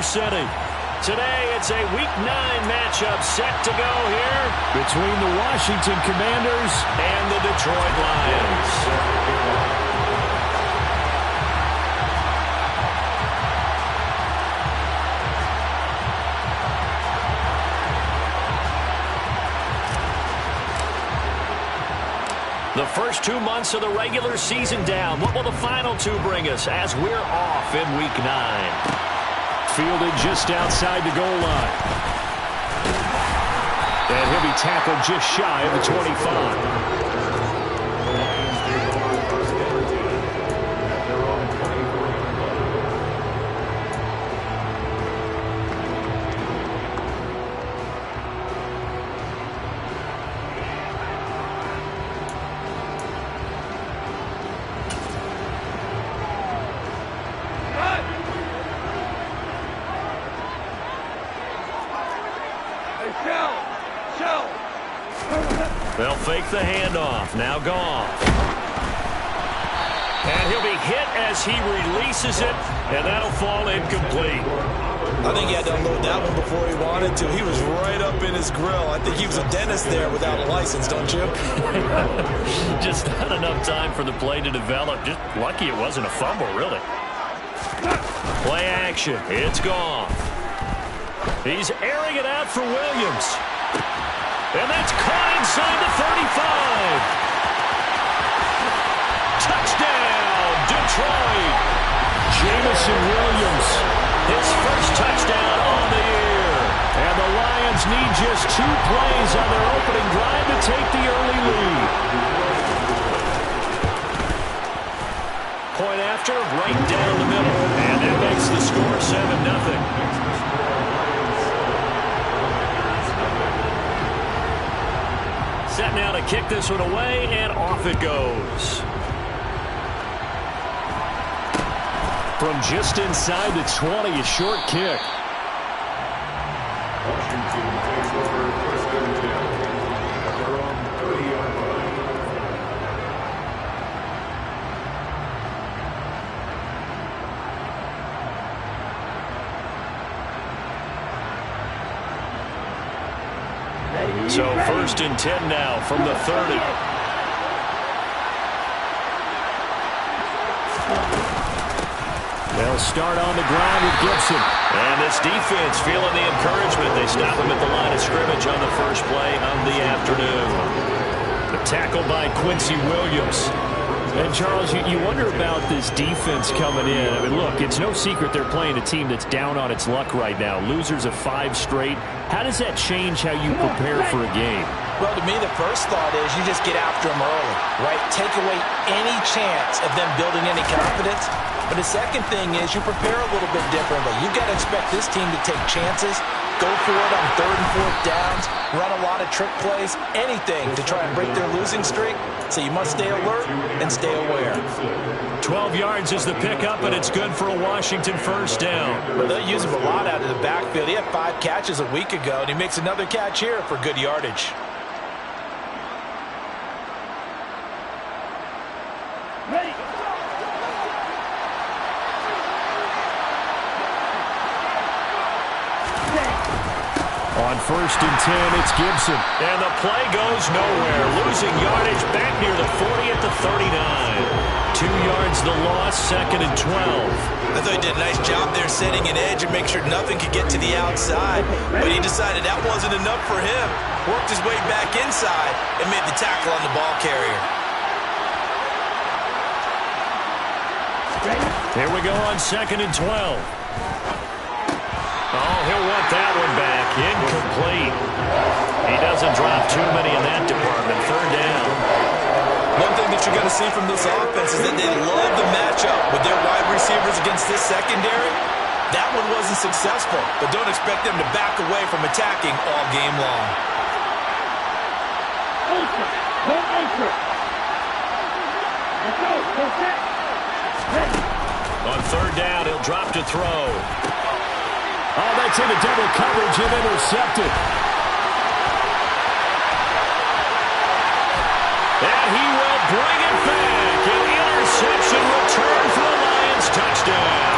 City. Today, it's a Week 9 matchup set to go here between the Washington Commanders and the Detroit Lions. The first 2 months of the regular season down. What will the final 2 bring us as we're off in Week 9? Fielded just outside the goal line. And he'll be tackled just shy of the 25. They'll fake the handoff. Now gone. And he'll be hit as he releases it, and that'll fall incomplete. I think he had to unload that one before he wanted to. He was right up in his grill. I think he was a dentist there without a license, don't you? Just not enough time for the play to develop. Just lucky it wasn't a fumble, really. Play action. It's gone. He's airing it out for Williams. And that's caught inside the 35. Touchdown, Detroit. Jamison Williams, his first touchdown on the year. And the Lions need just 2 plays on their opening drive to take the early lead. Point after, right down the middle. And that makes the score 7-0. Set now to kick this one away, and off it goes. From just inside the 20, a short kick. So 1st and 10 now from the 30. They'll start on the ground with Gibson. And this defense feeling the encouragement. They stop him at the line of scrimmage on the first play of the afternoon. The tackle by Quincy Williams. And, Charles, you wonder about this defense coming in. I mean, look, it's no secret they're playing a team that's down on its luck right now. Losers of 5 straight. How does that change how you prepare for a game? Well, to me, the first thought is you just get after them early, right? Take away any chance of them building any confidence. But the second thing is you prepare a little bit differently. You've got to expect this team to take chances, go for it on 3rd and 4th downs, run a lot of trick plays, anything to try and break their losing streak. So you must stay alert and stay aware. 12 yards is the pickup, and it's good for a Washington first down. But they'll use him a lot out of the backfield. He had 5 catches a week ago, and he makes another catch here for good yardage. Ready. On 1st and 10, it's Gibson. And the play goes nowhere. Losing yardage back near the 40 at the 39. 2 yards the loss, 2nd and 12. I thought he did a nice job there setting an edge and make sure nothing could get to the outside. But he decided that wasn't enough for him. Worked his way back inside and made the tackle on the ball carrier. Here we go on 2nd and 12. Oh, he'll want that one back. Incomplete. He doesn't drop too many in that department. 3rd down. One thing that you're going to see from this offense is that they love the matchup with their wide receivers against this secondary. That one wasn't successful, but don't expect them to back away from attacking all game long. On 3rd down, he'll drop to throw. Oh, that's into double coverage and intercepted. And he will bring it back. An interception return for the Lions. Touchdown.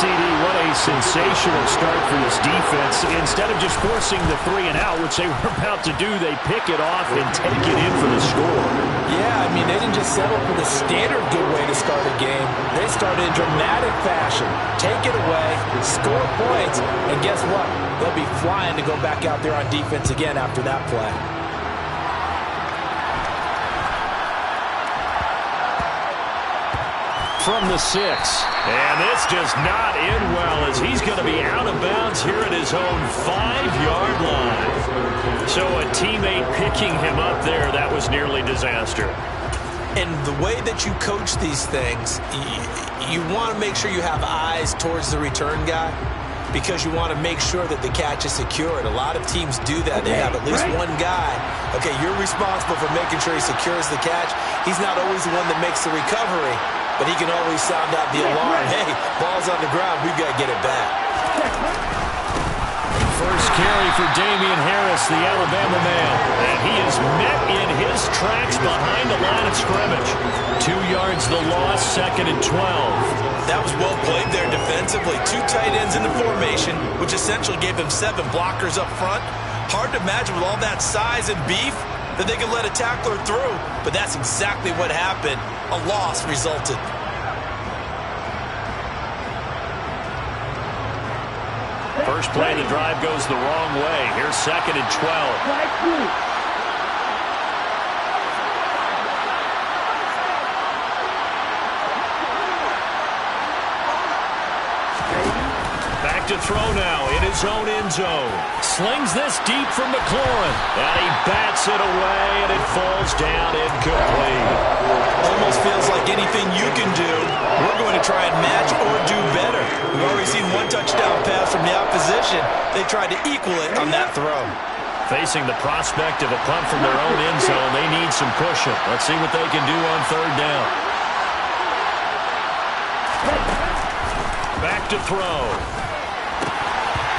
CD, what a sensational start for this defense. Instead of just forcing the 3 and out, which they were about to do, they pick it off and take it in for the score. Yeah, I mean, they didn't just settle for the standard good way to start a game. They started in dramatic fashion. Take it away, score points, and guess what? They'll be flying to go back out there on defense again after that play. From the 6. And this does not end well as he's going to be out of bounds here at his own 5-yard line. So a teammate picking him up there, that was nearly disaster. And the way that you coach these things, you want to make sure you have eyes towards the return guy because you want to make sure that the catch is secured. A lot of teams do that. They have at least one guy. Okay, you're responsible for making sure he secures the catch. He's not always the one that makes the recovery, but he can always sound out the alarm. Hey, ball's on the ground. We've got to get it back. First carry for Damian Harris, the Alabama man. And he is met in his tracks behind the line of scrimmage. 2 yards the loss, 2nd and 12. That was well played there defensively. 2 tight ends in the formation, which essentially gave them 7 blockers up front. Hard to imagine with all that size and beef that they could let a tackler through. But that's exactly what happened. A loss resulted. First play of the drive goes the wrong way. Here's 2nd and 12. Back to throw now in his own end zone. Slings this deep from McLaurin. And he bats it away, and it falls down incomplete. Almost feels like anything you can do, we're going to try and match or do better. We've already seen 1 touchdown pass from the opposition. They tried to equal it on that throw. Facing the prospect of a punt from their own end zone, they need some cushion. Let's see what they can do on 3rd down. Back to throw.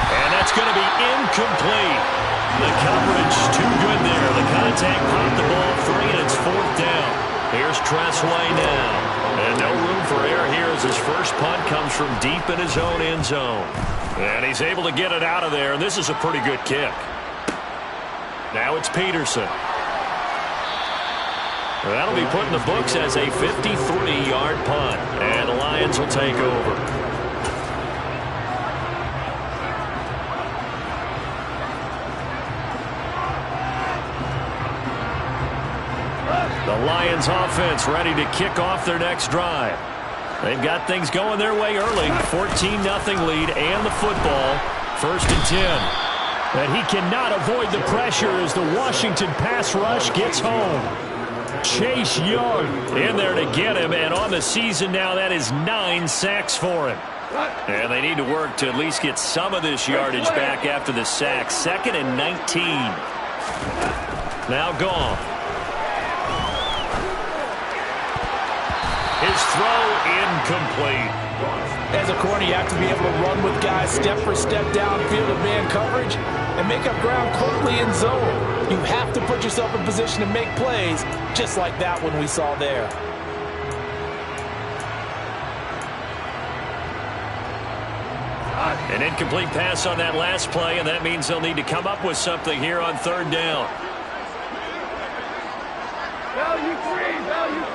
And that's going to be incomplete. The coverage too good there. The contact popped the ball free, and it's 4th down. Here's Tressway now. And no room for error here as his first punt comes from deep in his own end zone. And he's able to get it out of there, and this is a pretty good kick. Now it's Peterson. That'll be put in the books as a 53-yard punt, and the Lions will take over. The Lions offense ready to kick off their next drive. They've got things going their way early. 14-0 lead and the football. 1st and 10. And he cannot avoid the pressure as the Washington pass rush gets home. Chase Young in there to get him. And on the season now, that is 9 sacks for him. And they need to work to at least get some of this yardage back after the sack. 2nd and 19. Now gone. His throw incomplete. As a corner, you have to be able to run with guys step for step downfield in man coverage and make up ground quickly in zone. You have to put yourself in position to make plays, just like that one we saw there. An incomplete pass on that last play, and that means they'll need to come up with something here on 3rd down. Value free, value free.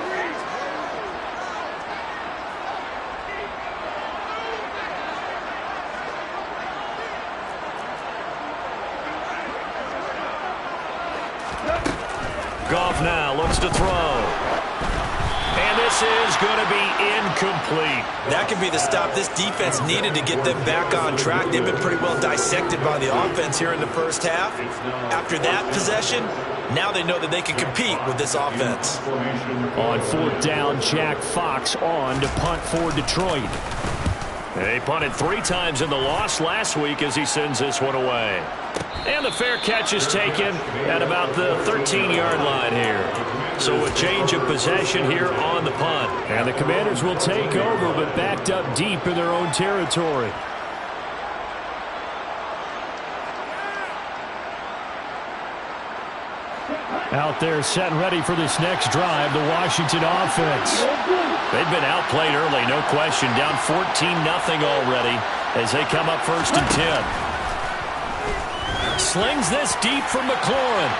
Goff now looks to throw. And this is going to be incomplete. That could be the stop this defense needed to get them back on track. They've been pretty well dissected by the offense here in the first half. After that possession, now they know that they can compete with this offense. On 4th down, Jack Fox on to punt for Detroit. They punted 3 times in the loss last week as he sends this one away. And the fair catch is taken at about the 13-yard line here. So a change of possession here on the punt. And the Commanders will take over, but backed up deep in their own territory. Out there set and ready for this next drive, the Washington offense. They've been outplayed early, no question. Down 14-0 already as they come up 1st and 10. Slings this deep from McLaurin.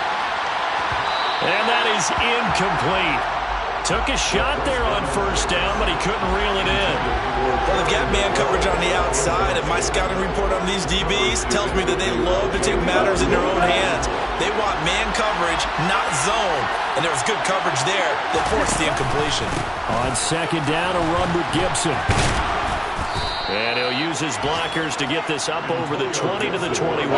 And that is incomplete. Took a shot there on 1st down, but he couldn't reel it in. Well, they've got man coverage on the outside, and my scouting report on these DBs tells me that they love to take matters in their own hands. They want man coverage, not zone. And there was good coverage there that forced the incompletion. On 2nd down, a run with Gibson. And he'll use his blockers to get this up over the 20 to the 21.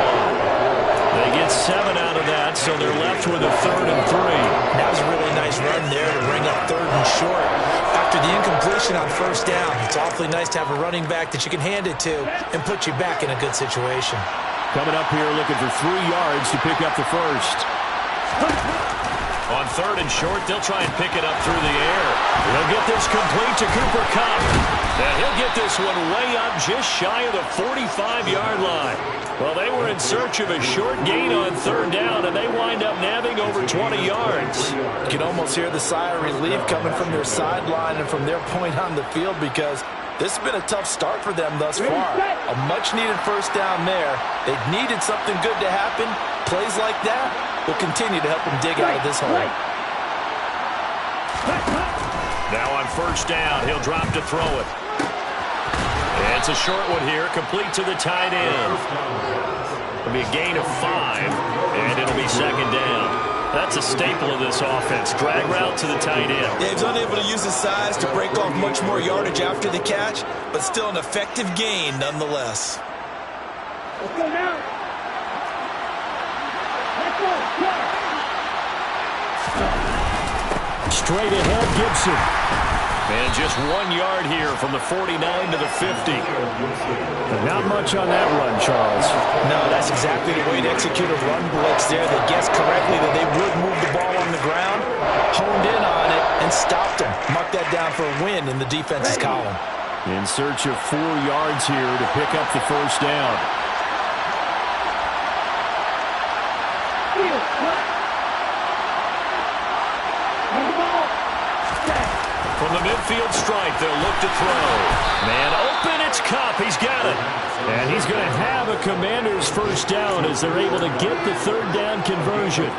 They get 7 out of that, so they're left with a 3rd and 3. That was a really nice run there to bring up 3rd and short. After the incompletion on 1st down, it's awfully nice to have a running back that you can hand it to and put you back in a good situation. Coming up here looking for 3 yards to pick up the 1st. On 3rd and short, they'll try and pick it up through the air. They'll get this complete to Cooper Kupp. And he'll get this one way up just shy of the 45-yard line. Well, they were in search of a short gain on 3rd down, and they wind up nabbing over 20 yards. You can almost hear the sigh of relief coming from their sideline and from their point on the field because this has been a tough start for them thus far. A much-needed 1st down there. They've needed something good to happen. Plays like that will continue to help them dig out of this hole. Now on 1st down, he'll drop to throw it. It's a short one here, complete to the tight end. It'll be a gain of 5, and it'll be 2nd down. That's a staple of this offense. Drag route to the tight end. Dave's unable to use his size to break off much more yardage after the catch, but still an effective gain nonetheless. Let's go now. Let's go. Straight ahead, Gibson. And just 1 yard here from the 49 to the 50. Not much on that run, Charles. No, that's exactly the way to execute a run blitz there. They guessed correctly that they would move the ball on the ground, honed in on it, and stopped them. Mark that down for a win in the defense's column. In search of 4 yards here to pick up the 1st down. From the midfield stripe, they'll look to throw. Man open, it's Kupp. He's got it. And he's going to have a Commander's 1st down as they're able to get the 3rd down conversion.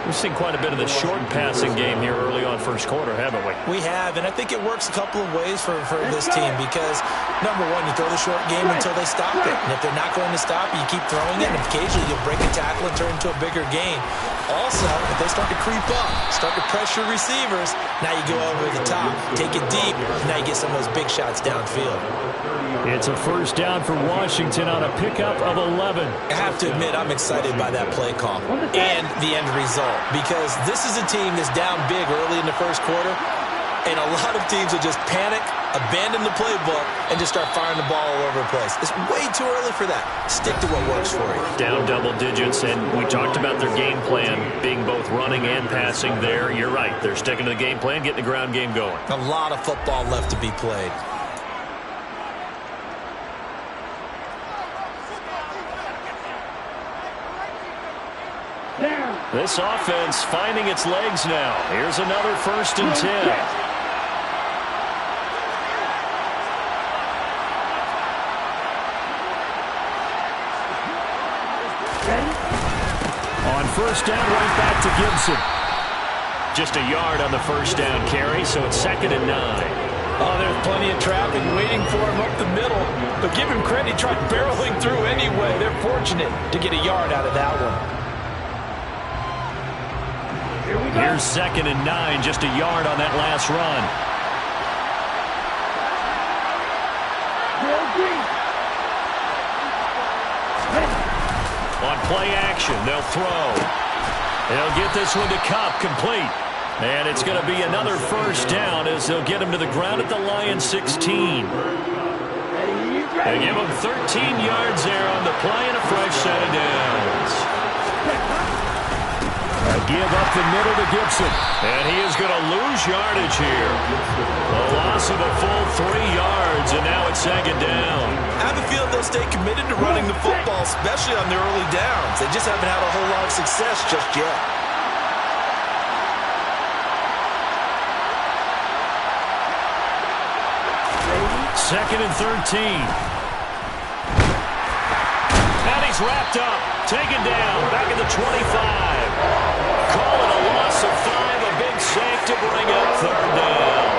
We've seen quite a bit of the short passing game here early on 1st quarter, haven't we? We have, and I think it works a couple of ways for this team because, number one, you throw the short game until they stop it. And if they're not going to stop it, you keep throwing it, and occasionally you'll break a tackle and turn into a bigger gain. Also, if they start to creep up, start to pressure receivers, now you go over the top, take it deep, and now you get some of those big shots downfield. It's a 1st down for Washington on a pickup of 11. I have to admit, I'm excited by that play call and the end result because this is a team that's down big early in the 1st quarter, and a lot of teams will just panic, abandon the playbook, and just start firing the ball all over the place. It's way too early for that. Stick to what works for you. Down double digits, and we talked about their game plan being both running and passing there. You're right. They're sticking to the game plan, getting the ground game going. A lot of football left to be played. This offense finding its legs now. Here's another 1st and 10. On 1st down, right back to Gibson. Just a yard on the 1st down carry, so it's 2nd and 9. Oh, there's plenty of traffic waiting for him up the middle. But give him credit, he tried barreling through anyway. They're fortunate to get a yard out of that one. Here's 2nd and 9, just a yard on that last run. On play action, they'll throw. They'll get this one to Kupp, complete. And it's going to be another 1st down as they'll get him to the ground at the Lions 16. They give him 13 yards there on the play and a fresh set of downs. A give up the middle to Gibson. And he is going to lose yardage here. A loss of a full 3 yards, and now it's 2nd down. I have a feeling they'll stay committed to running the football, especially on the early downs. They just haven't had a whole lot of success just yet. 2nd and 13. And he's wrapped up. Taken down. Back at the 25. Call it a loss of 5. A big save to bring up 3rd down.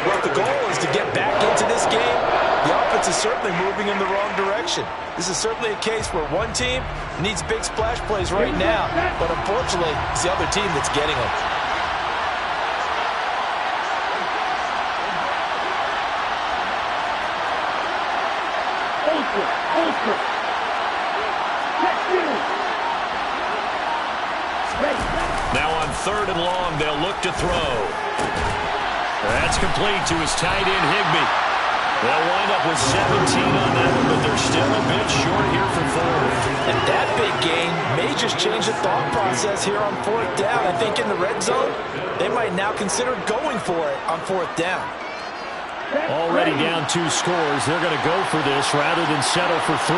Well, the goal is to get back into this game. The offense is certainly moving in the wrong direction. This is certainly a case where one team needs big splash plays right now, but unfortunately, it's the other team that's getting them. Now on 3rd and long, they'll look to throw. That's complete to his tight end, Higbee. They'll wind up with 17 on that one, but they're still a bit short here for 4th. And that big gain may just change the thought process here on 4th down. I think in the red zone, they might now consider going for it on 4th down. Already down 2 scores. They're going to go for this rather than settle for 3.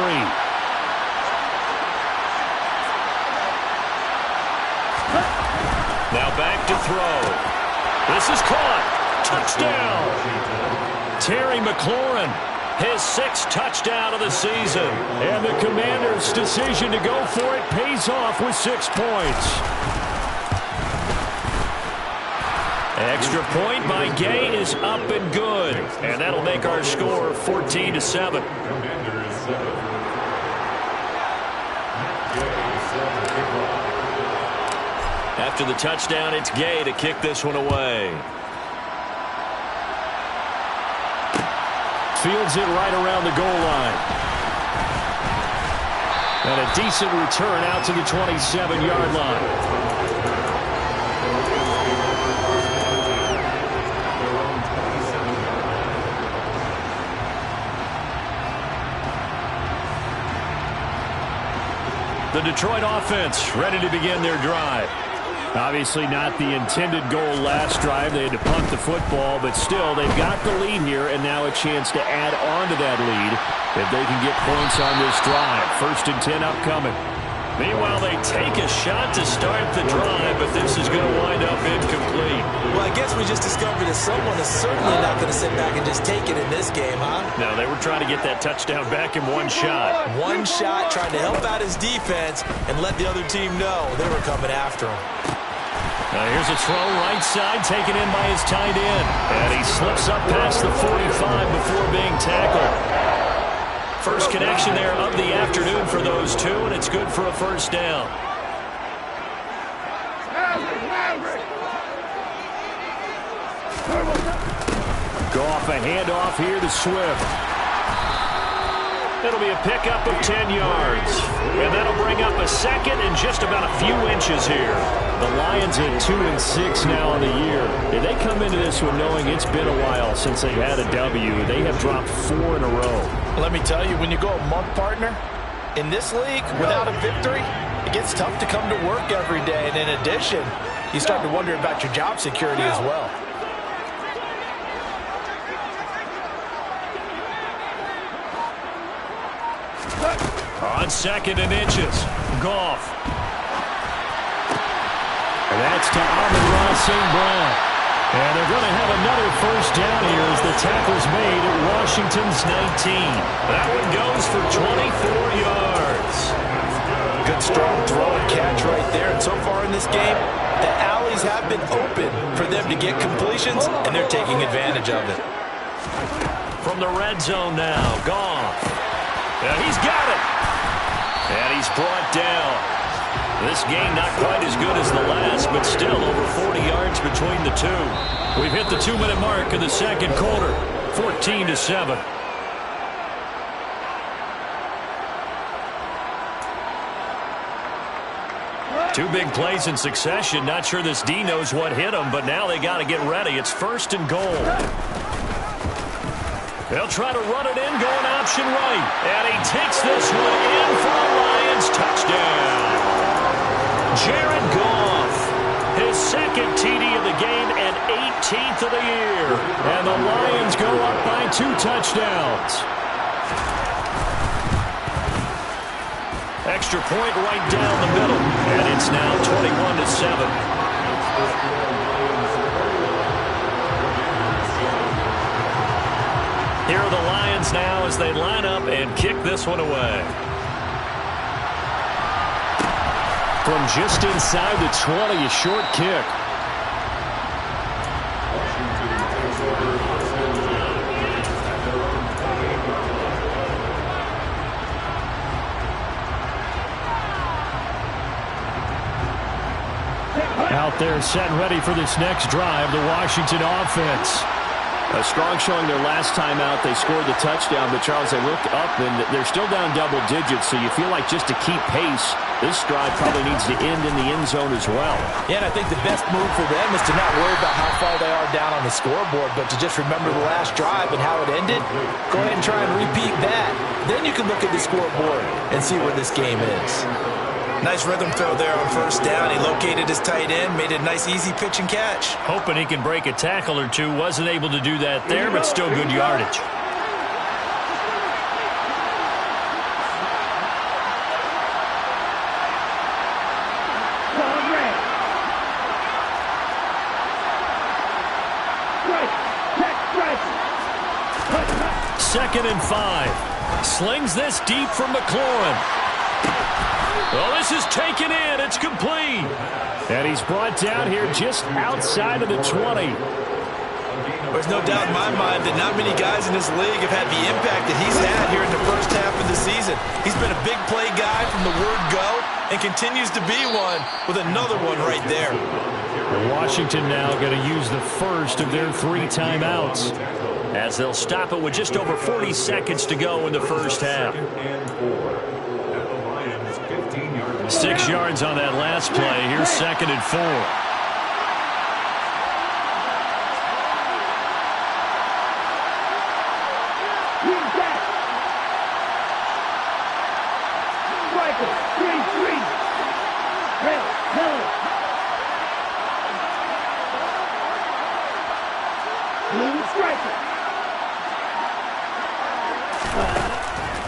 Now back to throw. This is caught. Touchdown. Terry McLaurin, his 6th touchdown of the season. And the Commanders' decision to go for it pays off with 6 points. Extra point by Gay is up and good. And that'll make our score 14-7. After the touchdown, it's Gay to kick this one away. Fields it right around the goal line. And a decent return out to the 27-yard line. The Detroit offense ready to begin their drive. Obviously not the intended goal last drive. They had to punt the football, but still they've got the lead here and now a chance to add on to that lead if they can get points on this drive. 1st and 10 upcoming. Meanwhile, they take a shot to start the drive, but this is going to wind up incomplete. Well, I guess we just discovered that someone is certainly not going to sit back and just take it in this game, huh? No, they were trying to get that touchdown back in one shot. One shot, trying to help out his defense and let the other team know they were coming after him. Now here's a throw right side taken in by his tight end. And he slips up past the 45 before being tackled. First connection there of the afternoon for those two, and it's good for a 1st down. Goff a handoff here to Swift. It'll be a pickup of 10 yards. And that'll bring up a 2nd and just about a few inches here. The Lions at 2-6 now on the year. If they come into this one knowing it's been a while since they've had a W, they have dropped 4 in a row. Let me tell you, when you go a month, partner, in this league, without a victory, it gets tough to come to work every day. And in addition, you start to wonder about your job security as well. On 2nd and inches, Goff. And that's to Amon-Ra St. Brown. And they're going to have another 1st down here as the tackle's made at Washington's 19. That one goes for 24 yards. Good strong throw and catch right there. And so far in this game, the alleys have been open for them to get completions, and they're taking advantage of it. From the red zone now, Goff. Yeah, he's got it. And he's brought down. This game not quite as good as the last, but still over 40 yards between the two. We've hit the 2-minute mark in the 2nd quarter, 14-7. Two big plays in succession. Not sure this D knows what hit him, but now they got to get ready. It's 1st and goal. They'll try to run it in, going option right. And he takes this one in for a Lions touchdown. Jared Goff, his 2nd TD of the game and 18th of the year. And the Lions go up by 2 touchdowns. Extra point right down the middle. And it's now 21-7. Here are the Lions now as they line up and kick this one away. From just inside the 20, a short kick. Out there set and ready for this next drive, the Washington offense. A strong showing their last time out. They scored the touchdown, but Charles, they looked up and they're still down double digits, so you feel like just to keep pace, this drive probably needs to end in the end zone as well. Yeah, and I think the best move for them is to not worry about how far they are down on the scoreboard, but to just remember the last drive and how it ended. Go ahead and try and repeat that. Then you can look at the scoreboard and see where this game is. Nice rhythm throw there on first down. He located his tight end, made it a nice easy pitch and catch. Hoping he can break a tackle or two. Wasn't able to do that there, but still good yardage. Second and 5. Slings this deep from McLaurin. Well, this is taken in. It's complete. And he's brought down here just outside of the 20. There's no doubt in my mind that not many guys in this league have had the impact that he's had here in the first half of the season. He's been a big play guy from the word go and continues to be one with another one right there. Washington now going to use the first of their 3 timeouts as they'll stop it with just over 40 seconds to go in the first half. 6 yards on that last play. Here's second and 4.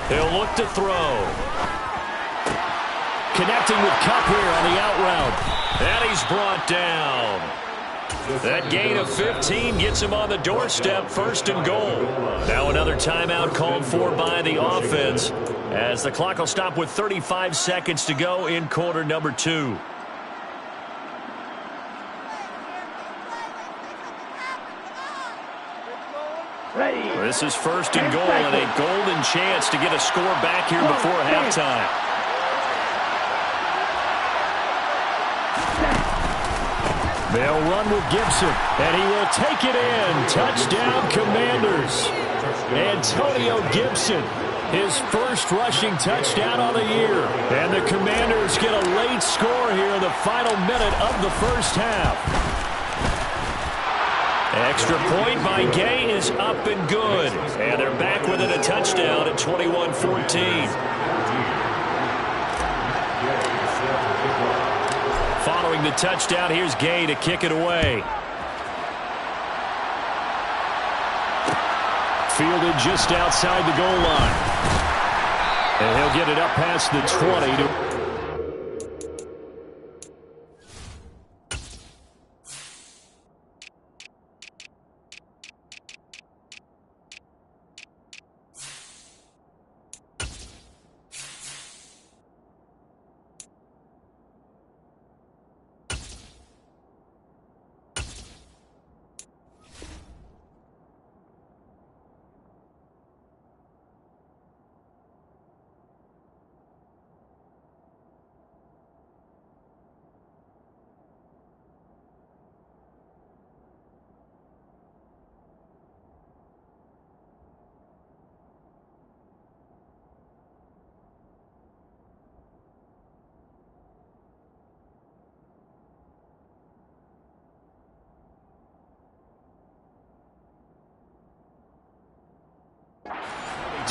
He'll look to throw. Connecting with Kupp here on the out route. And he's brought down. That gain of 15 gets him on the doorstep, first and goal. Now another timeout called for by the offense as the clock will stop with 35 seconds to go in quarter number 2. This is first and goal and a golden chance to get a score back here before halftime. They'll run with Gibson, and he will take it in. Touchdown, Commanders. Antonio Gibson, his first rushing touchdown on the year. And the Commanders get a late score here in the final minute of the first half. Extra point by Gay is up and good. And they're back within a touchdown at 21-14. Following the touchdown, here's Gay to kick it away. Fielded just outside the goal line. And he'll get it up past the 20 to...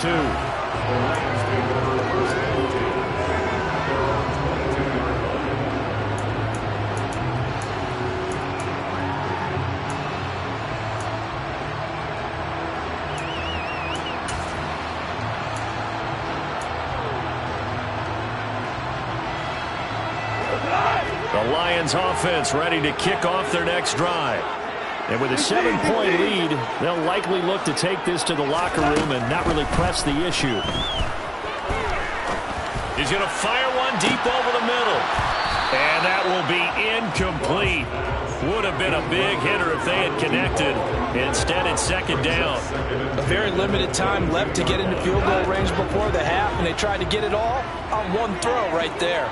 The Lions offense ready to kick off their next drive. And with a 7-point lead, they'll likely look to take this to the locker room and not really press the issue. He's going to fire one deep over the middle. And that will be incomplete. Would have been a big hitter if they had connected. Instead, it's second down. A very limited time left to get into field goal range before the half, and they tried to get it all on one throw right there.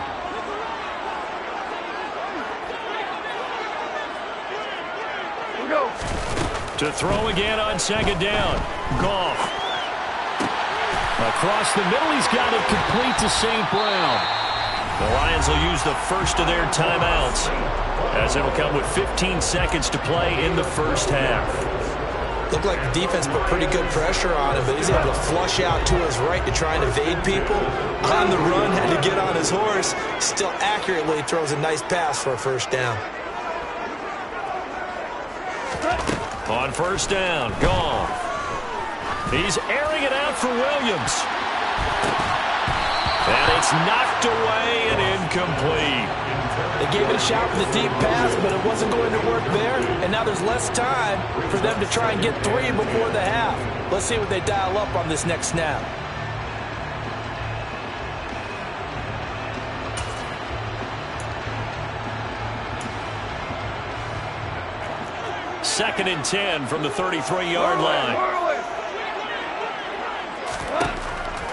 To throw again on second down. Goff. Across the middle, he's got it complete to St. Brown. The Lions will use the first of their timeouts, as it'll come with 15 seconds to play in the first half. Looked like the defense put pretty good pressure on him, but he's able to flush out to his right to try and evade people. On the run, had to get on his horse. Still accurately throws a nice pass for a first down. On first down, Goff. He's airing it out for Williams. And it's knocked away and incomplete. They gave it a shot with a deep pass, but it wasn't going to work there. And now there's less time for them to try and get 3 before the half. Let's see what they dial up on this next snap. Second and 10 from the 33-yard line.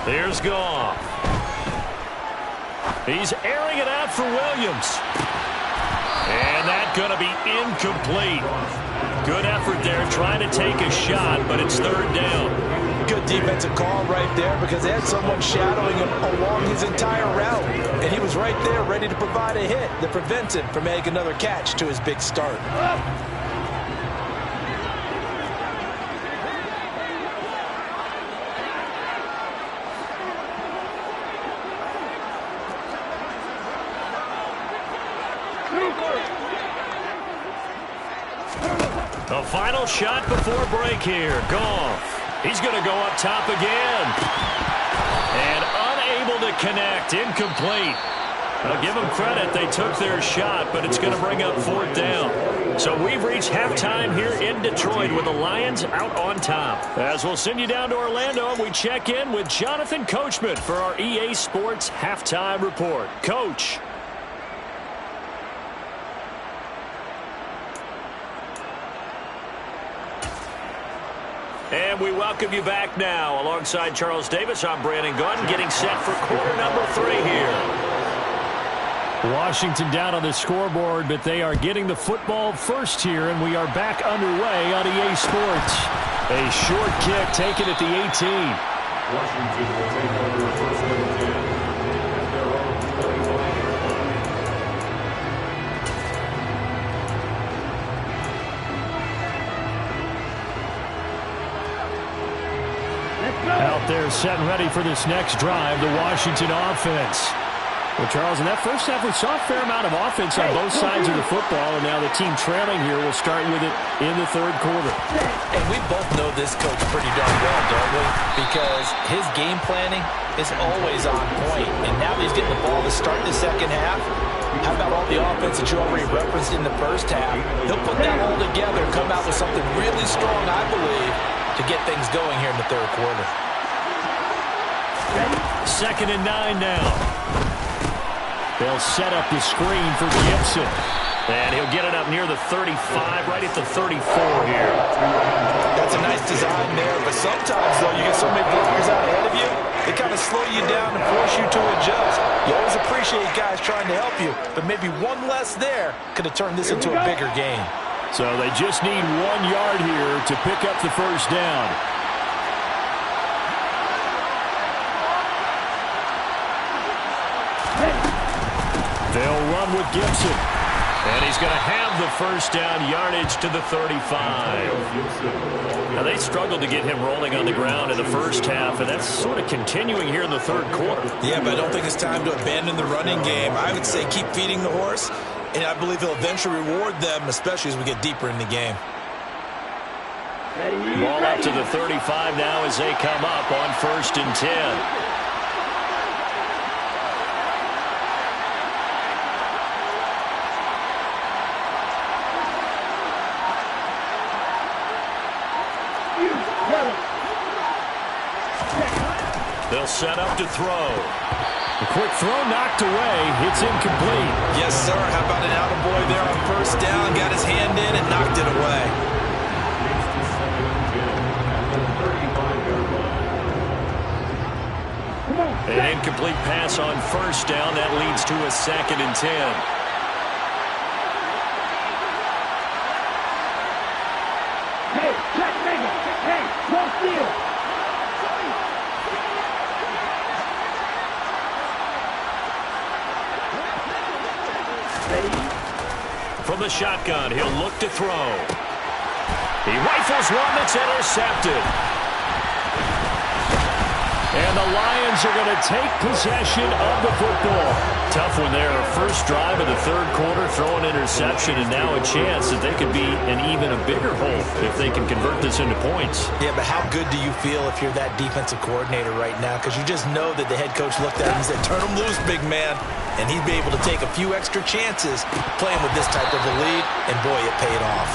There's Goff. He's airing it out for Williams. And that's going to be incomplete. Good effort there trying to take a shot, but it's third down. Good defensive call right there because they had someone shadowing him along his entire route. And he was right there ready to provide a hit that prevents him from making another catch to his big start. The final shot before break here. Goff. He's going to go up top again. And unable to connect. Incomplete. I'll give them credit. They took their shot, but it's going to bring up fourth down. So we've reached halftime here in Detroit with the Lions out on top. As we'll send you down to Orlando, we check in with Jonathan Coachman for our EA Sports Halftime Report. Coach. And we welcome you back now. Alongside Charles Davis, I'm Brandon Gunn, getting set for quarter number 3 here. Washington down on the scoreboard, but they are getting the football first here, and we are back underway on EA Sports. A short kick taken at the 18. Washington will take over first and 10. Out there set and ready for this next drive, the Washington offense. Well, Charles, in that first half, we saw a fair amount of offense on both sides of the football, and now the team trailing here will start with it in the third quarter. And we both know this coach pretty darn well, don't we? Because his game planning is always on point, and now he's getting the ball to start the second half. How about all the offense that you already referenced in the first half? He'll put that all together and come out with something really strong, I believe, to get things going here in the third quarter. Second and 9 now. They'll set up the screen for Gibson. And he'll get it up near the 35, right at the 34 here. That's a nice design there, but sometimes, though, you get so many blockers out ahead of you, they kind of slow you down and force you to adjust. You always appreciate guys trying to help you, but maybe one less there could have turned this into a bigger game. So they just need 1 yard here to pick up the first down. They'll run with Gibson. And he's going to have the first down, yardage to the 35. Now, they struggled to get him rolling on the ground in the first half, and that's sort of continuing here in the third quarter. Yeah, but I don't think it's time to abandon the running game. I would say keep feeding the horse, and I believe he'll eventually reward them, especially as we get deeper in the game. Ball up to the 35 now as they come up on first and 10. They'll set up to throw. A quick throw knocked away. It's incomplete. Yes, sir. How about an attaboy there on first down? Got his hand in and knocked it away. An incomplete pass on first down. That leads to a 2nd and 10. Hey, check, nigga. Hey, don't steal. From the shotgun, he'll look to throw. He rifles one that's intercepted. And the Lions are going to take possession of the football. Tough one there. First drive of the 3rd quarter, throw an interception, and now a chance that they could be in even a bigger hole if they can convert this into points. Yeah, but how good do you feel if you're that defensive coordinator right now? Because you just know that the head coach looked at him and said, turn him loose, big man. And he'd be able to take a few extra chances playing with this type of a lead, and boy, it paid off.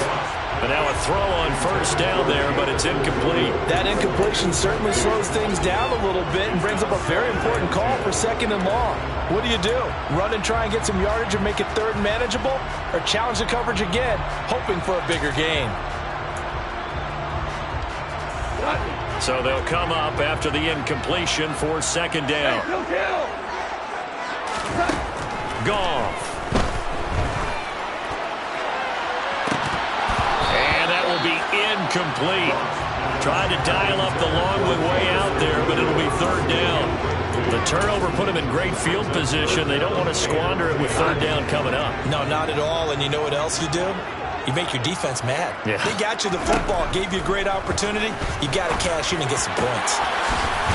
But now a throw on first down there, but it's incomplete. That incompletion certainly slows things down a little bit and brings up a very important call for 2nd and long. What do you do? Run and try and get some yardage and make it 3rd and manageable? Or challenge the coverage again, hoping for a bigger gain? So they'll come up after the incompletion for 2nd down. Goff. And that will be incomplete. Tried to dial up the long way out there, but it'll be 3rd down. The turnover put them in great field position. They don't want to squander it with 3rd down coming up. No, not at all. And you know what else you do? You make your defense mad. Yeah. They got you the football, gave you a great opportunity. You got to cash in and get some points.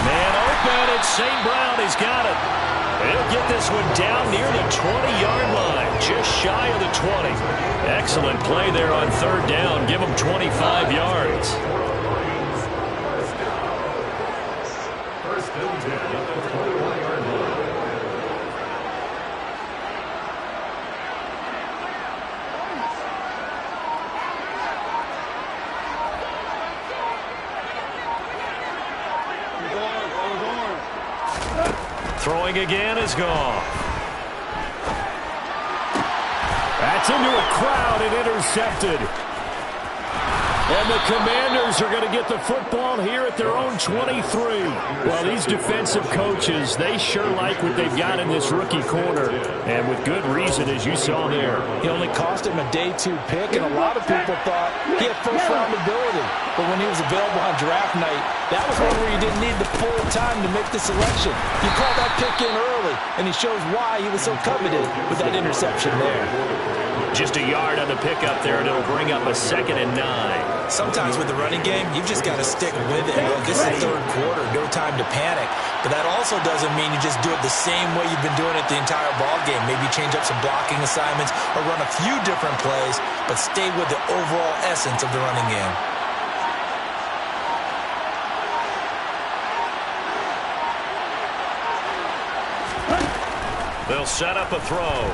Man open, it's St. Brown. He's got it. He'll get this one down near the 20-yard line, just shy of the 20. Excellent play there on 3rd down. Give him 25 yards. First and 10 at the 21-yard line. Throwing again is gone. That's into a crowd and intercepted. And the Commanders are going to get the football here at their own 23. Well, these defensive coaches, they sure like what they've got in this rookie corner. And with good reason, as you saw there. He only cost him a day 2 pick, and a lot of people thought he had first-round ability. But when he was available on draft night, that was one where you didn't need the full time to make the selection. You called that pick in early, and he shows why he was so coveted with that interception there. Just a yard on the pickup there, and it'll bring up a 2nd and 9. Sometimes with the running game, you've just got to stick with it. Look, this is 3rd quarter, no time to panic. But that also doesn't mean you just do it the same way you've been doing it the entire ball game. Maybe change up some blocking assignments or run a few different plays, but stay with the overall essence of the running game. They'll set up a throw.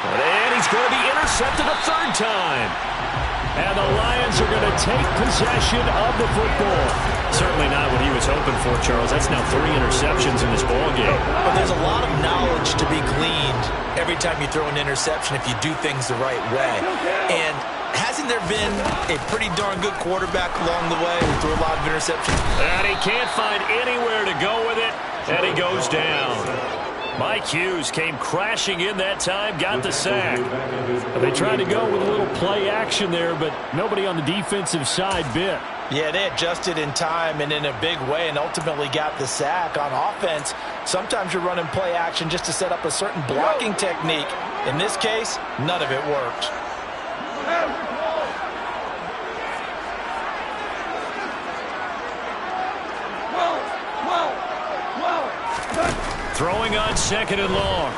And he's going to be intercepted a 3rd time. And the Lions are going to take possession of the football. Certainly not what he was hoping for, Charles. That's now 3 interceptions in this ball game. But there's a lot of knowledge to be gleaned every time you throw an interception if you do things the right way. And hasn't there been a pretty darn good quarterback along the way who threw a lot of interceptions? And he can't find anywhere to go with it, and he goes down. Mike Hughes came crashing in that time, got the sack. They tried to go with a little play action there, but nobody on the defensive side bit. Yeah, they adjusted in time and in a big way and ultimately got the sack. On offense, sometimes you're running play action just to set up a certain blocking technique. In this case, none of it worked. Throwing on 2nd and long.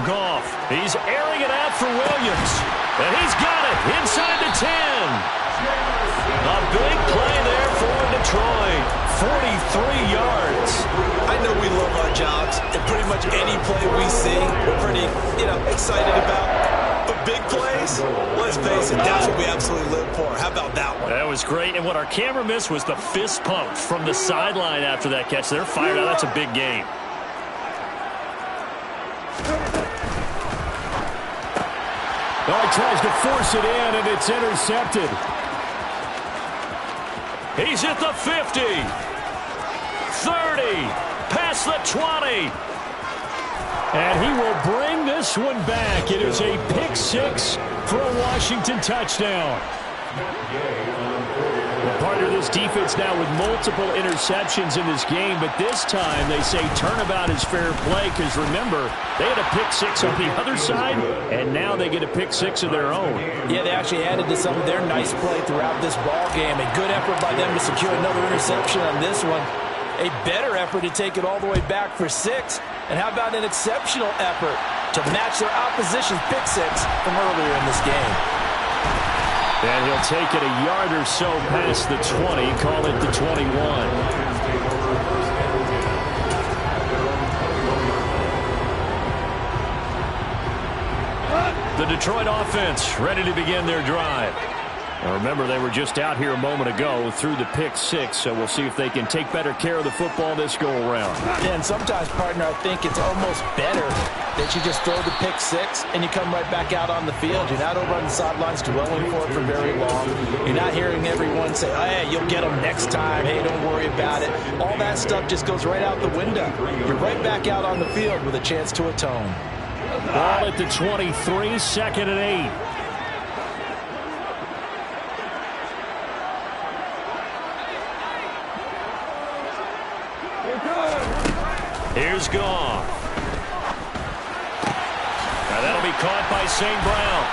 Goff, he's airing it out for Williams. And he's got it inside the 10. A big play there for Detroit. 43 yards. I know we love our jobs, and pretty much any play we see, we're pretty, excited about. But big plays, let's face it, that's what we absolutely live for. How about that one? That was great, and what our camera missed was the fist pump from the sideline after that catch. They're fired out. That's a big game. Oh, he tries to force it in, and it's intercepted. He's at the 50. 30. Past the 20. And he will bring this one back. It is a pick six for a Washington touchdown. Well, partner, this defense now with multiple interceptions in this game, but this time they say turnabout is fair play because, remember, they had a pick six on the other side, and now they get a pick six of their own. Yeah, they actually added to some of their nice play throughout this ball game. A good effort by them to secure another interception on this one. A better effort to take it all the way back for 6. And how about an exceptional effort to match their opposition's pick six from earlier in this game? And he'll take it a yard or so past the 20, call it the 21. The Detroit offense ready to begin their drive. Now remember, they were just out here a moment ago through the pick six, so we'll see if they can take better care of the football this go-around. Yeah, and sometimes, partner, I think it's almost better that you just throw the pick six and you come right back out on the field. You're not over on the sidelines dwelling for it for very long. You're not hearing everyone say, oh, hey, you'll get them next time. Hey, don't worry about it. All that stuff just goes right out the window. You're right back out on the field with a chance to atone. Ball at the 23, second and 8. Here's Goff. Now that'll be caught by St. Brown.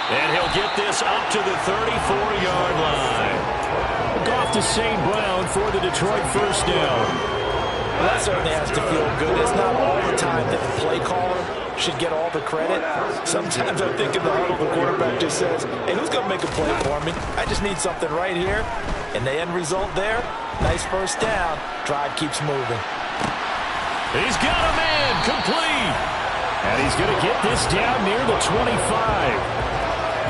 And he'll get this up to the 34-yard line. Goff to St. Brown for the Detroit first down. Well, that certainly has to feel good. It's not all the time that the play caller should get all the credit. Sometimes I think in the huddle, the quarterback just says, hey, who's going to make a play for me? I just need something right here. And the end result there, nice first down. Drive keeps moving. He's got a man complete. And he's going to get this down near the 25.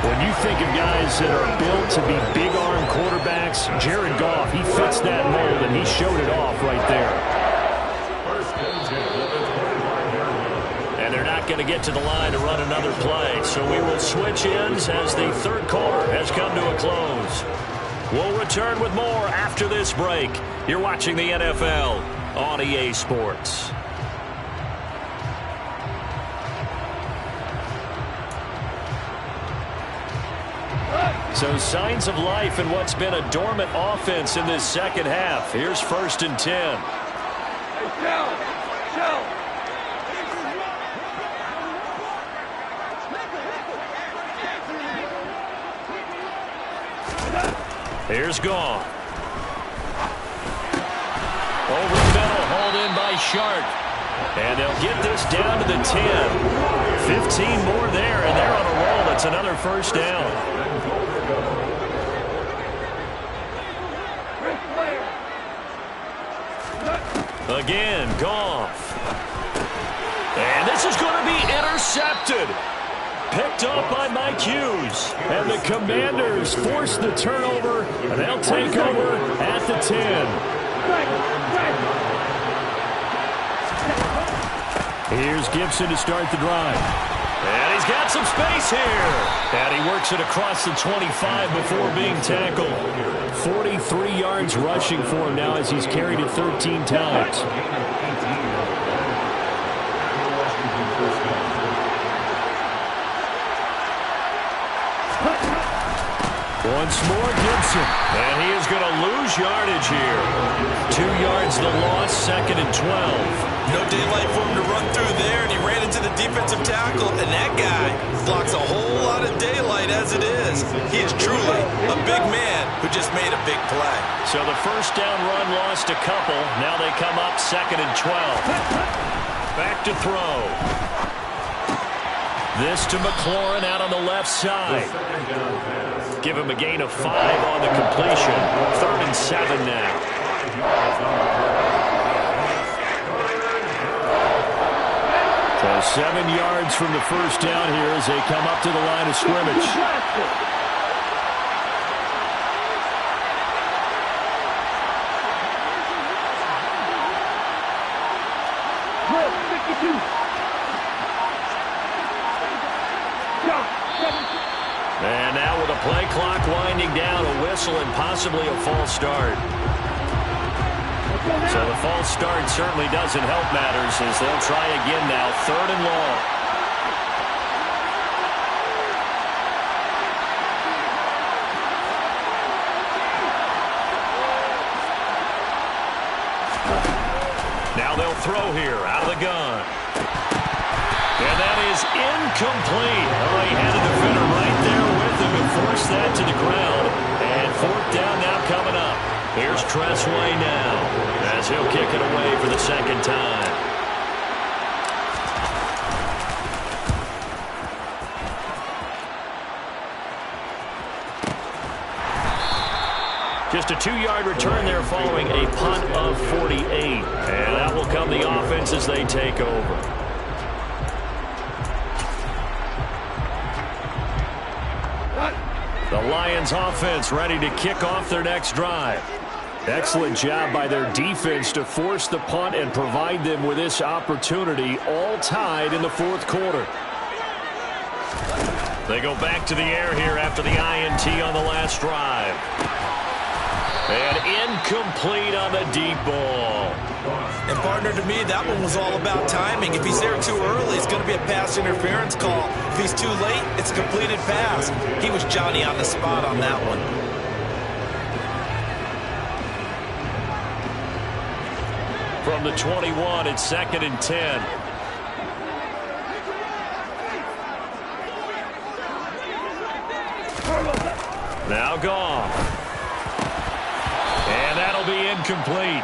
When you think of guys that are built to be big-arm quarterbacks, Jared Goff, he fits that mold, and he showed it off right there. And they're not going to get to the line to run another play, so we will switch ends as the third quarter has come to a close. We'll return with more after this break. You're watching the NFL on EA Sports. So signs of life in what's been a dormant offense in this second half. Here's 1st and 10. Here's Goff. Over the middle, hauled in by Sharp. And they'll get this down to the 10. 15 more there, and they're on a roll. It's another first down. Again, Goff. And this is going to be intercepted. Picked up by Mike Hughes. And the Commanders force the turnover, and they'll take over at the 10. Here's Gibson to start the drive. And he's got some space here. And he works it across the 25 before being tackled. 43 yards rushing for him now as he's carried it 13 times. Once more, Gibson. And he is going to lose yardage here. 2 yards the loss, 2nd and 12. No daylight for him to run through there, and he ran into the defensive tackle, and that guy blocks a whole lot of daylight as it is. He is truly a big man who just made a big play. So the first down run lost a couple. Now they come up 2nd and 12. Back to throw. This to McLaurin out on the left side. Give him a gain of 5 on the completion. 3rd and 7 now. So 7 yards from the first down here as they come up to the line of scrimmage. 52. And now with a play clock winding down, a whistle and possibly a false start. So the false start certainly doesn't help matters as they'll try again now, 3rd and long. Now they'll throw here out of the gun. And that is incomplete. Oh, he had a defender right there with him to force that to the ground. And 4th down now coming up. Here's Tressway now as he'll kick it away for the 2nd time. Just a 2-yard return there following a punt of 48. And that will come the offense as they take over. The Lions offense ready to kick off their next drive. Excellent job by their defense to force the punt and provide them with this opportunity, all tied in the 4th quarter. They go back to the air here after the INT on the last drive. And incomplete on the deep ball. And partner, to me, that one was all about timing. If he's there too early, it's going to be a pass interference call. If he's too late, it's a completed pass. He was Johnny on the spot on that one. From the 21, it's 2nd and 10. Now gone. And that'll be incomplete.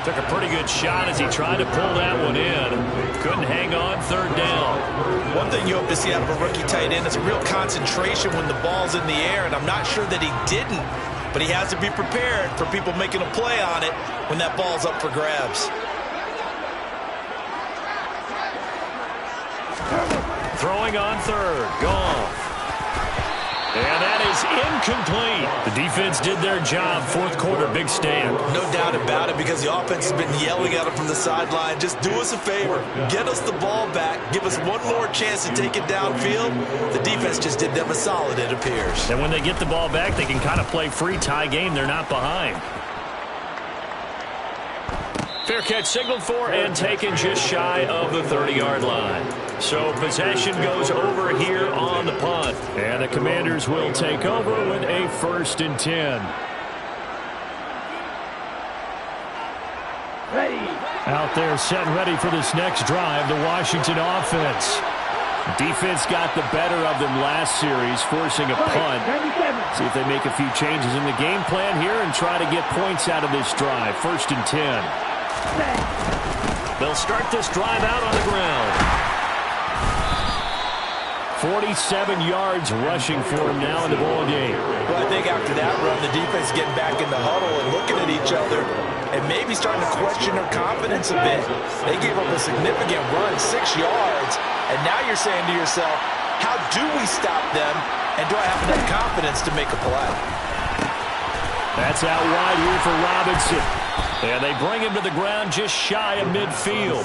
Took a pretty good shot as he tried to pull that one in. Couldn't hang on, 3rd down. One thing you hope to see out of a rookie tight end is a real concentration when the ball's in the air, and I'm not sure that he didn't, but he has to be prepared for people making a play on it when that ball's up for grabs. Throwing on 3rd. Gone. And that is incomplete. The defense did their job. 4th quarter, big stand. No doubt about it, because the offense has been yelling at him from the sideline. Just do us a favor. Get us the ball back. Give us one more chance to take it downfield. The defense just did them a solid, it appears. And when they get the ball back, they can kind of play free tie game. They're not behind. Fair catch signaled for and taken just shy of the 30-yard line. So possession goes over here on the punt. And the Commanders will take over with a 1st and 10. Ready. Out there set and ready for this next drive, the Washington offense. Defense got the better of them last series, forcing a punt. See if they make a few changes in the game plan here and try to get points out of this drive. 1st and 10. They'll start this drive out on the ground. 47 yards rushing for him now in the ball game. Well, I think after that run, the defense getting back in the huddle and looking at each other and maybe starting to question their confidence a bit. They gave up a significant run, 6 yards, and now you're saying to yourself, how do we stop them, and do I have enough confidence to make a play? That's out wide here for Robinson. And they bring him to the ground just shy of midfield.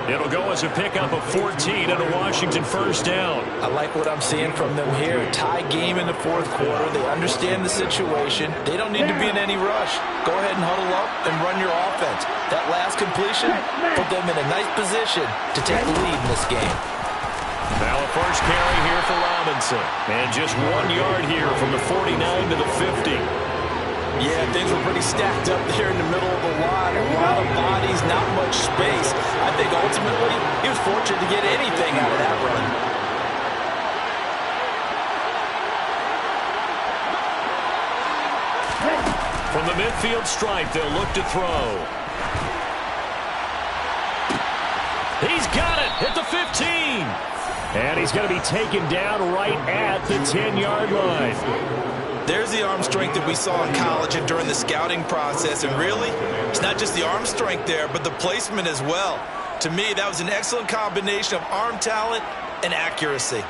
It'll go as a pickup of 14 and a Washington 1st down. I like what I'm seeing from them here. A tie game in the 4th quarter. They understand the situation. They don't need to be in any rush. Go ahead and huddle up and run your offense. That last completion put them in a nice position to take the lead in this game. Now a first carry here for Robinson. And just 1 yard here from the 49 to the 50. Yeah, things were pretty stacked up there in the middle of the line. A lot of bodies, not much space. I think ultimately he was fortunate to get anything out of that run. From the midfield stripe, they'll look to throw. He's got it at the 15. And he's going to be taken down right at the 10-yard line. There's the arm strength that we saw in college and during the scouting process. And really, it's not just the arm strength there, but the placement as well. To me, that was an excellent combination of arm talent and accuracy.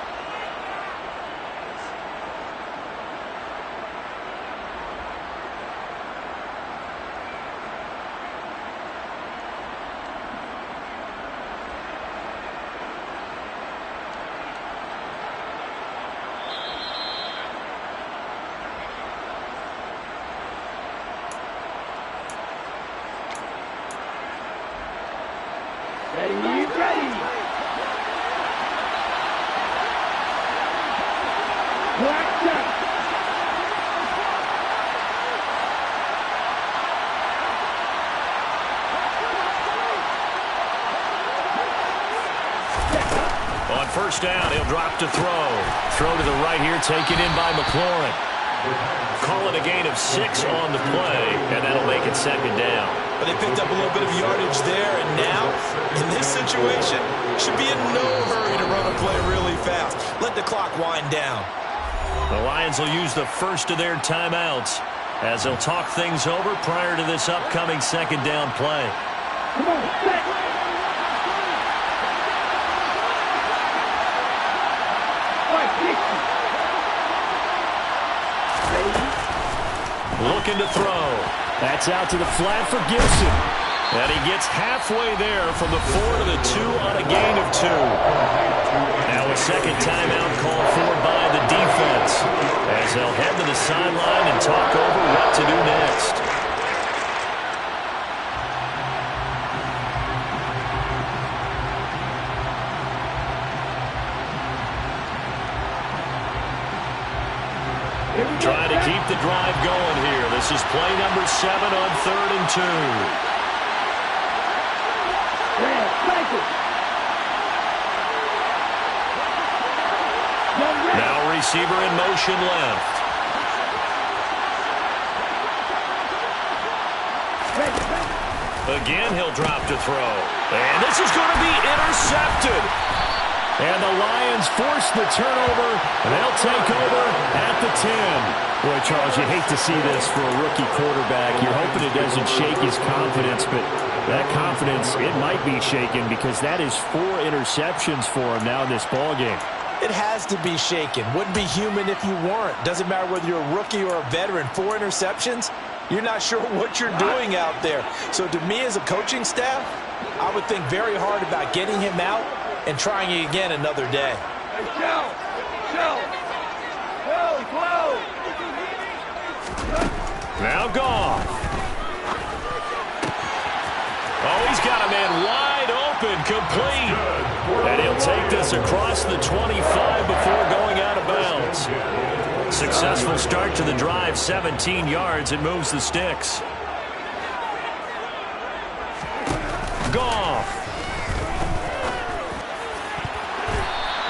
Ready. Blacked up. On first down, he'll drop to throw. Throw to the right here, taken in by McLaurin. Call it a gain of 6 on the play, and that'll make it second down. But they picked up a little bit of yardage there, and now, in this situation, should be in no hurry to run a play really fast. Let the clock wind down. The Lions will use the first of their timeouts as they'll talk things over prior to this upcoming second down play. Come on, set. Looking to throw. That's out to the flat for Gibson. And he gets halfway there from the 4 to the 2 on a gain of 2. Now a second timeout called for by the defense as they'll head to the sideline and talk over what to do next. Trying to keep the drive going here. This is play number 7 on 3rd and 2. Now receiver in motion left. Again, he'll drop to throw. And this is going to be intercepted. And the Lions force the turnover, and they'll take over at the 10. Boy, Charles, you hate to see this for a rookie quarterback. You're hoping it doesn't shake his confidence, but that confidence, it might be shaken because that is 4 interceptions for him now in this ballgame. It has to be shaken. Wouldn't be human if you weren't. Doesn't matter whether you're a rookie or a veteran. 4 interceptions, you're not sure what you're doing out there. So to me as a coaching staff, I would think very hard about getting him out and trying it again another day. Hey, Joe, Now Goff. Oh, he's got a man wide open, complete. And he'll take this across the 25 before going out of bounds. Successful start to the drive, 17 yards. It moves the sticks. Goff.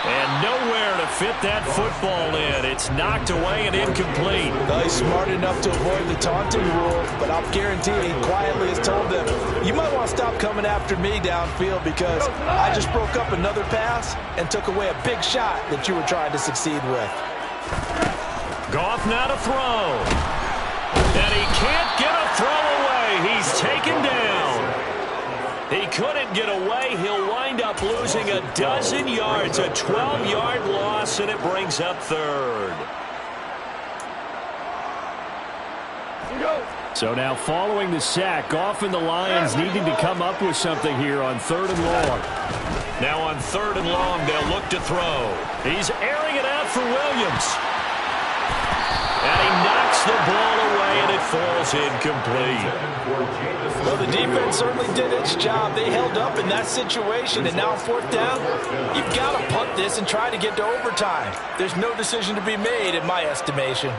And nowhere to fit that football in. It's knocked away and incomplete. Well, he's smart enough to avoid the taunting rule, but I'll guarantee he quietly has told them, you might want to stop coming after me downfield because I just broke up another pass and took away a big shot that you were trying to succeed with. Goff now to throw. And he can't get a throw away. He's taken down. He couldn't get away. He'll wind up losing a dozen yards, a 12-yard loss, and it brings up 3rd. So now following the sack, Goff and the Lions needing to come up with something here on 3rd and long. Now on 3rd and long, they'll look to throw. He's airing it out for Williams. And he knocks the ball away, and it falls incomplete. Well, the defense certainly did its job. They held up in that situation, and now 4th down, you've got to punt this and try to get to overtime. There's no decision to be made in my estimation.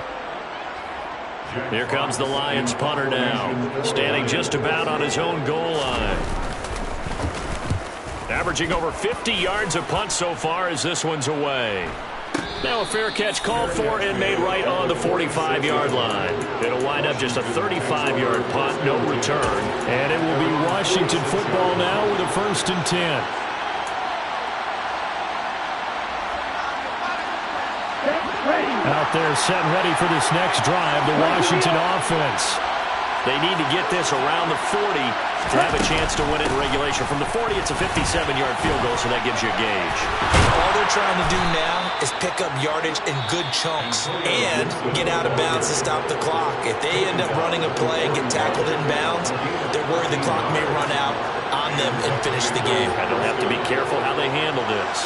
Here comes the Lions punter now, standing just about on his own goal line. Averaging over 50 yards a punt so far as this one's away. Now a fair catch called for and made right on the 45-yard line. It'll wind up just a 35-yard punt, no return. And it will be Washington football now with a 1st and 10. Out there set ready for this next drive, the Washington offense. They need to get this around the 40 to have a chance to win it in regulation. From the 40, it's a 57-yard field goal, so that gives you a gauge. All they're trying to do now is pick up yardage in good chunks and get out of bounds to stop the clock. If they end up running a play and get tackled in bounds, they're worried the clock may run out on them and finish the game. And they'll have to be careful how they handle this.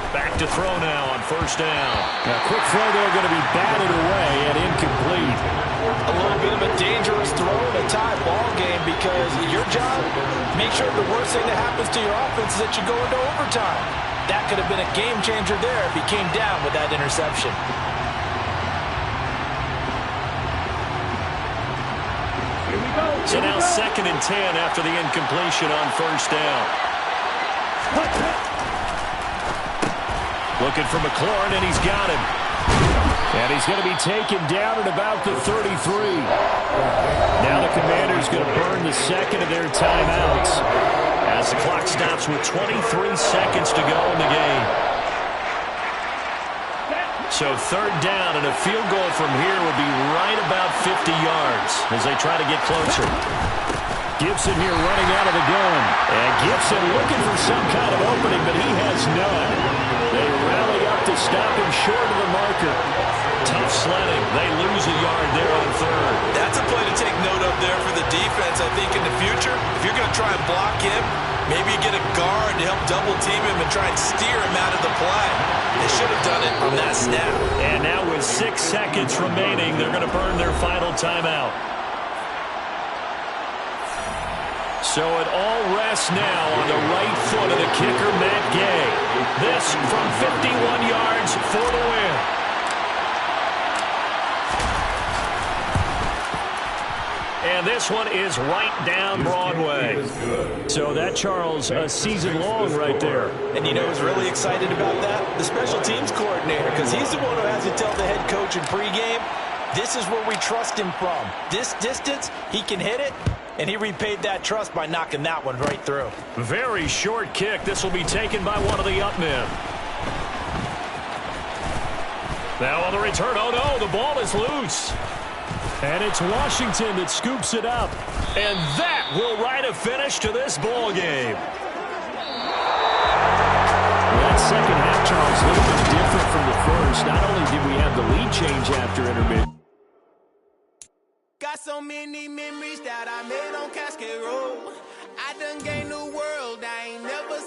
Back to throw now on first down. A quick throw there going to be batted away and incomplete. A little bit of a dangerous throw in a tie ball game because your job, make sure the worst thing that happens to your offense is that you go into overtime. That could have been a game changer there if he came down with that interception. So now 2nd and 10 after the incompletion on first down. Looking for McLaurin, and he's got him. And he's going to be taken down at about the 33. Now the Commanders going to burn the second of their timeouts as the clock stops with 23 seconds to go in the game. So 3rd down, and a field goal from here will be right about 50 yards as they try to get closer. Gibson here running out of the gun. And Gibson looking for some kind of opening, but he has none. They rally up to stop him short of the marker. Tough sledding. They lose a yard there on 3rd. That's a play to take note of there for the defense. I think in the future, if you're going to try and block him, maybe you get a guard to help double team him and try and steer him out of the play. They should have done it on that snap. And now with 6 seconds remaining, they're going to burn their final timeout. So it all rests now on the right foot of the kicker, Matt Gay. This from 51 yards for the win. And this one is right down Broadway. So that, Charles, a season long right there. And you know who's really excited about that? The special teams coordinator, because he's the one who has to tell the head coach in pregame, this is where we trust him from. This distance, he can hit it, and he repaid that trust by knocking that one right through. Very short kick. This will be taken by one of the up men. Now on the return, oh no, the ball is loose. And it's Washington that scoops it up. And that will write a finish to this ball game. That second half, Charles, a little bit different from the first. Not only did we have the lead change after intermission. Got so many memories that I made on Cascade Road. I done gained the world. I ain't never